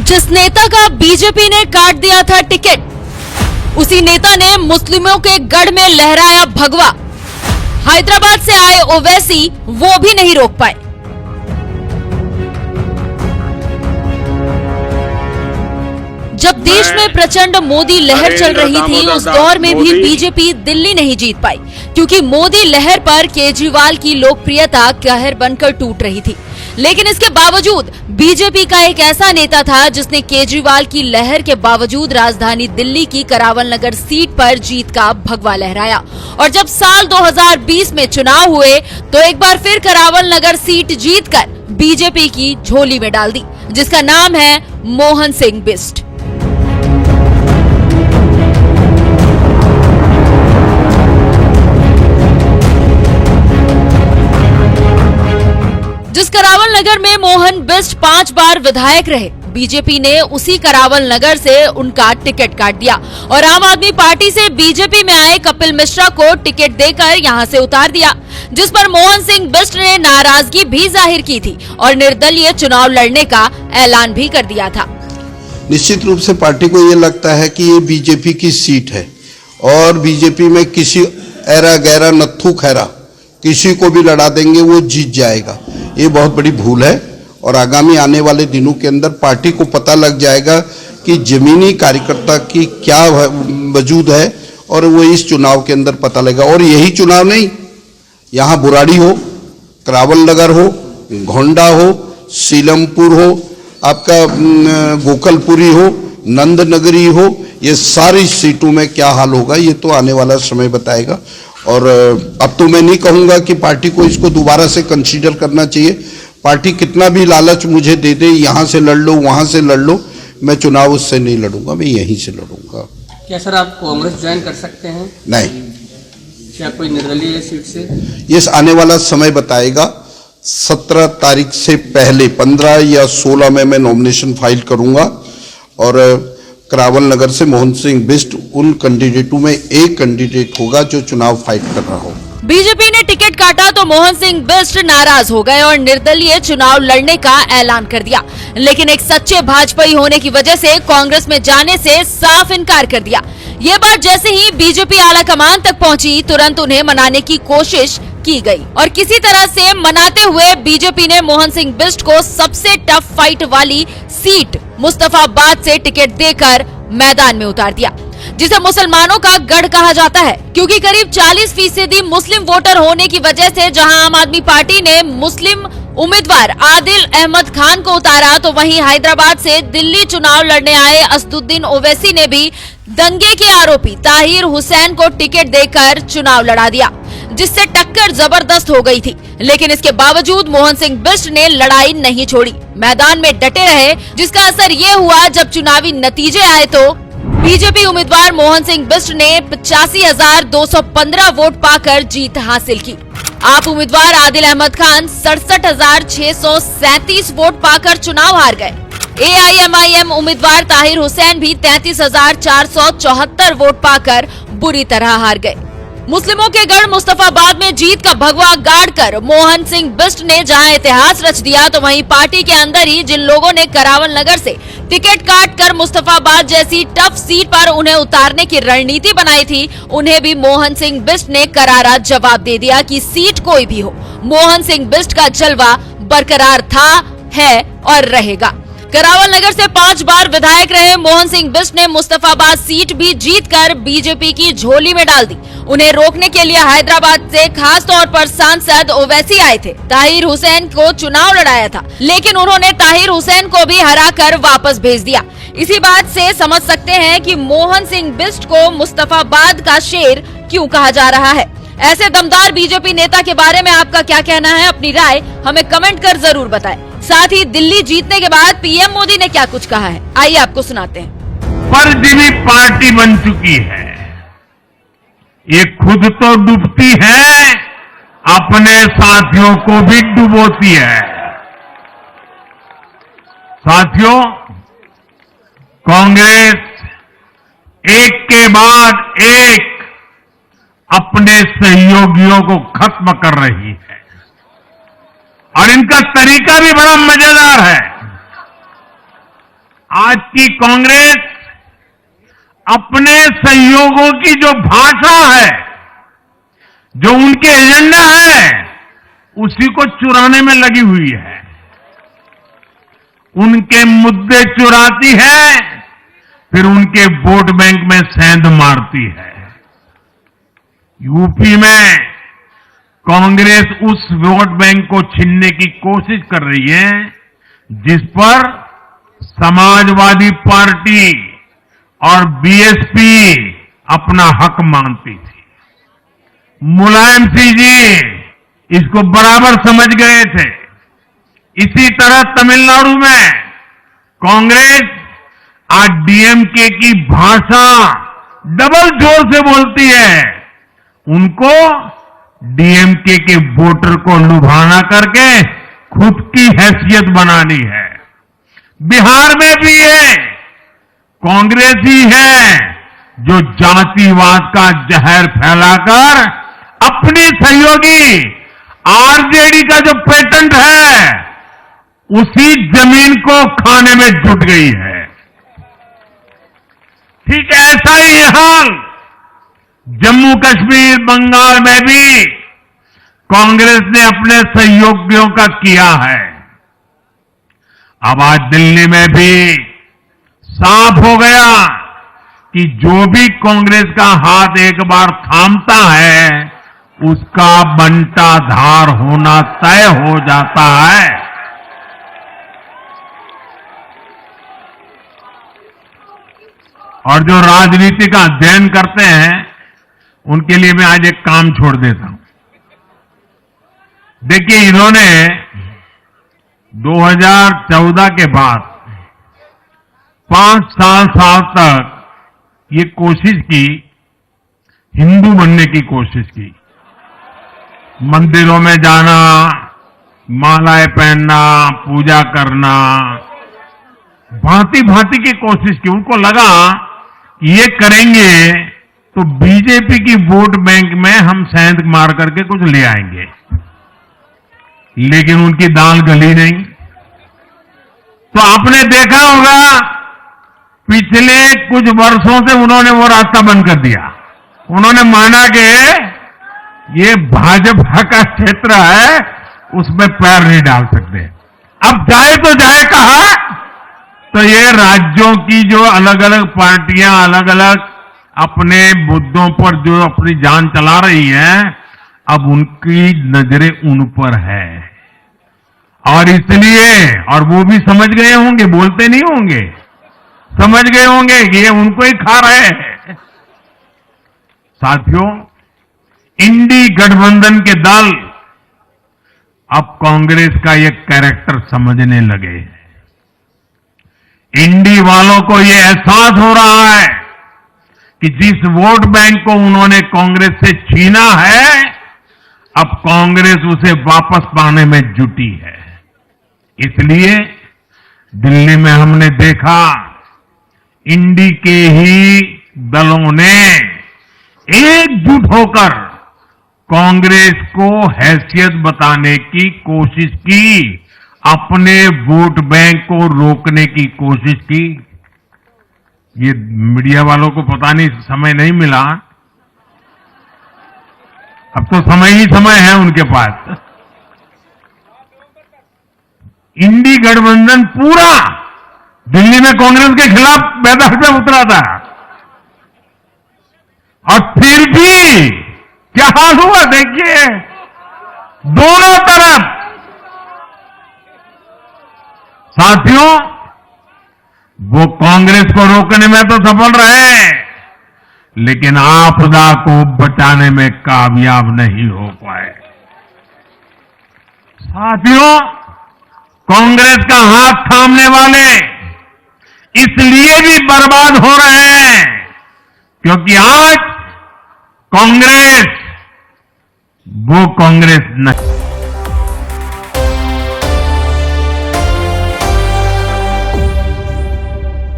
जिस नेता का बीजेपी ने काट दिया था टिकट, उसी नेता ने मुस्लिमों के गढ़ में लहराया भगवा। हैदराबाद से आए ओवैसी वो भी नहीं रोक पाए। जब देश में प्रचंड मोदी लहर चल रही थी, उस दौर में भी बीजेपी दिल्ली नहीं जीत पाई, क्योंकि मोदी लहर पर केजरीवाल की लोकप्रियता कहर बनकर टूट रही थी। लेकिन इसके बावजूद बीजेपी का एक ऐसा नेता था जिसने केजरीवाल की लहर के बावजूद राजधानी दिल्ली की करावल नगर सीट पर जीत का भगवा लहराया। और जब साल 2020 में चुनाव हुए तो एक बार फिर करावल नगर सीट जीतकर बीजेपी की झोली में डाल दी, जिसका नाम है मोहन सिंह बिष्ट। जिस करावल नगर में मोहन बिष्ट 5 बार विधायक रहे, बीजेपी ने उसी करावल नगर से उनका टिकट काट दिया और आम आदमी पार्टी से बीजेपी में आए कपिल मिश्रा को टिकट देकर यहां से उतार दिया, जिस पर मोहन सिंह बिष्ट ने नाराजगी भी जाहिर की थी और निर्दलीय चुनाव लड़ने का ऐलान भी कर दिया था। निश्चित रूप से पार्टी को ये लगता है कि ये बीजेपी की सीट है और बीजेपी में किसी ऐरा गैरा नत्थू खैरा किसी को भी लड़ा देंगे, वो जीत जाएगा। ये बहुत बड़ी भूल है और आगामी आने वाले दिनों के अंदर पार्टी को पता लग जाएगा कि जमीनी कार्यकर्ता की क्या वजूद है और वो इस चुनाव के अंदर पता लगेगा। और यही चुनाव नहीं, यहाँ बुराड़ी हो, करावल नगर हो, घोंडा हो, सीलमपुर हो, आपका गोकलपुरी हो, नंदनगरी हो, ये सारी सीटों में क्या हाल होगा ये तो आने वाला समय बताएगा। और अब तो मैं नहीं कहूंगा कि पार्टी को इसको दोबारा से कंसीडर करना चाहिए। पार्टी कितना भी लालच मुझे दे दे, यहाँ से लड़ लो वहाँ से लड़ लो, मैं चुनाव उससे नहीं लड़ूंगा, मैं यहीं से लड़ूंगा। क्या सर आप कांग्रेस ज्वाइन कर सकते हैं? नहीं। क्या कोई निर्दलीय सीट से? ये आने वाला समय बताएगा। 17 तारीख से पहले 15 या 16 में मैं नॉमिनेशन फाइल करूंगा और करावल नगर से मोहन सिंह बिष्ट उन कैंडिडेटों में एक कैंडिडेट होगा जो चुनाव फाइट कर रहा हो। बीजेपी ने टिकट काटा तो मोहन सिंह बिष्ट नाराज हो गए और निर्दलीय चुनाव लड़ने का ऐलान कर दिया। लेकिन एक सच्चे भाजपाई होने की वजह से कांग्रेस में जाने से साफ इनकार कर दिया। ये बात जैसे ही बीजेपी आला कमान तक पहुंची, तुरंत उन्हें मनाने की कोशिश की गई और किसी तरह से मनाते हुए बीजेपी ने मोहन सिंह बिष्ट को सबसे टफ फाइट वाली सीट मुस्तफाबाद से टिकट देकर मैदान में उतार दिया, जिसे मुसलमानों का गढ़ कहा जाता है, क्योंकि करीब 40% मुस्लिम वोटर होने की वजह से जहां आम आदमी पार्टी ने मुस्लिम उम्मीदवार आदिल अहमद खान को उतारा, तो वहीं हैदराबाद से दिल्ली चुनाव लड़ने आए असदुद्दीन ओवैसी ने भी दंगे के आरोपी ताहिर हुसैन को टिकट देकर चुनाव लड़ा दिया, जिससे टक्कर जबरदस्त हो गई थी। लेकिन इसके बावजूद मोहन सिंह बिष्ट ने लड़ाई नहीं छोड़ी, मैदान में डटे रहे, जिसका असर ये हुआ जब चुनावी नतीजे आए तो बीजेपी उम्मीदवार मोहन सिंह बिष्ट ने 85,215 वोट पाकर जीत हासिल की। आप उम्मीदवार आदिल अहमद खान 67,637 वोट पाकर चुनाव हार गए। AIMIM उम्मीदवार ताहिर हुसैन भी 33,474 वोट पाकर बुरी तरह हार गए। मुस्लिमों के गढ़ मुस्तफाबाद में जीत का भगवा गाड़कर मोहन सिंह बिष्ट ने जहां इतिहास रच दिया, तो वहीं पार्टी के अंदर ही जिन लोगों ने करावल नगर से टिकट काटकर मुस्तफाबाद जैसी टफ सीट पर उन्हें उतारने की रणनीति बनाई थी, उन्हें भी मोहन सिंह बिष्ट ने करारा जवाब दे दिया कि सीट कोई भी हो, मोहन सिंह बिष्ट का जलवा बरकरार था, है और रहेगा। करावल नगर से 5 बार विधायक रहे मोहन सिंह बिष्ट ने मुस्तफाबाद सीट भी जीतकर बीजेपी की झोली में डाल दी। उन्हें रोकने के लिए हैदराबाद से खास तौर पर सांसद ओवैसी आए थे, ताहिर हुसैन को चुनाव लड़ाया था, लेकिन उन्होंने ताहिर हुसैन को भी हराकर वापस भेज दिया। इसी बात से समझ सकते हैं कि मोहन सिंह बिष्ट को मुस्तफाबाद का शेर क्यों कहा जा रहा है। ऐसे दमदार बीजेपी नेता के बारे में आपका क्या कहना है? अपनी राय हमें कमेंट कर जरूर बताएं। साथ ही दिल्ली जीतने के बाद पीएम मोदी ने क्या कुछ कहा है, आइए आपको सुनाते हैं। परजीवी पार्टी बन चुकी है, ये खुद तो डूबती है, अपने साथियों को भी डुबोती है। साथियों, कांग्रेस एक के बाद एक अपने सहयोगियों को खत्म कर रही है और इनका तरीका भी बड़ा मजेदार है। आज की कांग्रेस अपने सहयोगों की जो भाषा है, जो उनके एजेंडा है, उसी को चुराने में लगी हुई है। उनके मुद्दे चुराती है, फिर उनके वोट बैंक में सेंध मारती है। यूपी में कांग्रेस उस वोट बैंक को छीनने की कोशिश कर रही है जिस पर समाजवादी पार्टी और बीएसपी अपना हक मानती थी। मुलायम सिंह जी इसको बराबर समझ गए थे। इसी तरह तमिलनाडु में कांग्रेस आज डीएमके की भाषा डबल जोर से बोलती है। उनको डीएमके के वोटर को लुभाना करके खुद की हैसियत बनानी है। बिहार में भी ये कांग्रेस ही है जो जातिवाद का जहर फैलाकर अपनी सहयोगी आरजेडी का जो पेटेंट है उसी जमीन को खाने में जुट गई है। ठीक ऐसा ही हाल जम्मू कश्मीर, बंगाल में भी कांग्रेस ने अपने सहयोगियों का किया है। अब आज दिल्ली में भी साफ हो गया कि जो भी कांग्रेस का हाथ एक बार थामता है उसका बंटाधार होना तय हो जाता है। और जो राजनीति का अध्ययन करते हैं उनके लिए मैं आज एक काम छोड़ देता हूं। देखिए, इन्होंने 2014 के बाद 5 साल तक ये कोशिश की, हिंदू बनने की कोशिश की। मंदिरों में जाना, मालाएं पहनना, पूजा करना, भांति भांति की कोशिश की। उनको लगा ये करेंगे तो बीजेपी की वोट बैंक में हम सेंध मार करके कुछ ले आएंगे, लेकिन उनकी दाल गली नहीं। तो आपने देखा होगा पिछले कुछ वर्षों से उन्होंने वो रास्ता बंद कर दिया। उन्होंने माना कि ये भाजपा का क्षेत्र है, उसमें पैर नहीं डाल सकते। अब जाए तो जाए कहा, तो ये राज्यों की जो अलग अलग पार्टियां अलग अलग अपने मुद्दों पर जो अपनी जान चला रही हैं, अब उनकी नजरें उन पर है। और इसलिए, और वो भी समझ गए होंगे, बोलते नहीं होंगे, समझ गए होंगे कि ये उनको ही खा रहे हैं। साथियों, इंडी गठबंधन के दल अब कांग्रेस का ये कैरेक्टर समझने लगे हैं। इंडी वालों को ये एहसास हो रहा है कि जिस वोट बैंक को उन्होंने कांग्रेस से छीना है, अब कांग्रेस उसे वापस पाने में जुटी है। इसलिए दिल्ली में हमने देखा इंडी के ही दलों ने एकजुट होकर कांग्रेस को हैसियत बताने की कोशिश की, अपने वोट बैंक को रोकने की कोशिश की। ये मीडिया वालों को पता नहीं समय नहीं मिला, अब तो समय ही समय है उनके पास। इंडी गठबंधन पूरा दिल्ली में कांग्रेस के खिलाफ मैदान में उतरा था, और फिर भी क्या हाल हुआ देखिए, दोनों तरफ। साथियों, वो कांग्रेस को रोकने में तो सफल रहे, लेकिन आपदा को बचाने में कामयाब नहीं हो पाए। साथियों, कांग्रेस का हाथ थामने वाले इसलिए भी बर्बाद हो रहे हैं क्योंकि आज कांग्रेस वो कांग्रेस नहीं।